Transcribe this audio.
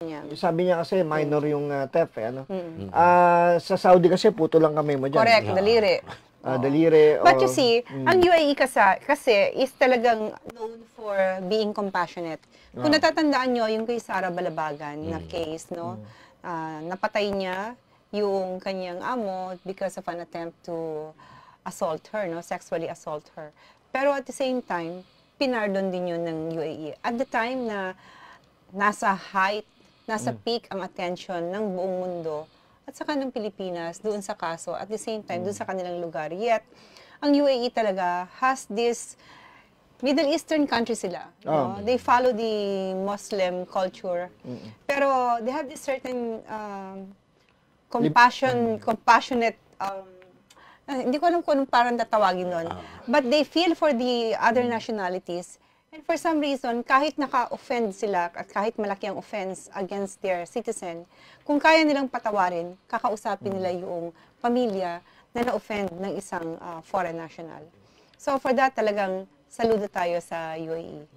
niya. Sabi niya kasi minor yung theft ano. Sa Saudi kasi puto lang kami mo diyan. Correct, daliri. Daliri. But you see, ang UAE kasi is talagang known for being compassionate. Kung natatandaan nyo, yung kay Sara Balabagan na case, no? Napatay niya yung kanyang amo because of an attempt to assault her, no? Sexually assault her. Pero at the same time, pinardon din yun ng UAE. At the time na nasa height, nasa peak ang attention ng buong mundo at saka ng Pilipinas doon sa kaso, at the same time doon sa kanilang lugar. Yet, ang UAE talaga has this Middle Eastern country sila. No? They follow the Muslim culture. Pero they have this certain compassionate, hindi ko alam kung anong parang tatawagin nun. But they feel for the other nationalities. And for some reason, kahit naka-offend sila at kahit malaki ang offense against their citizen, kung kaya nilang patawarin, kakausapin nila yung pamilya na na-offend ng isang foreign national. So for that, talagang saludo tayo sa UAE.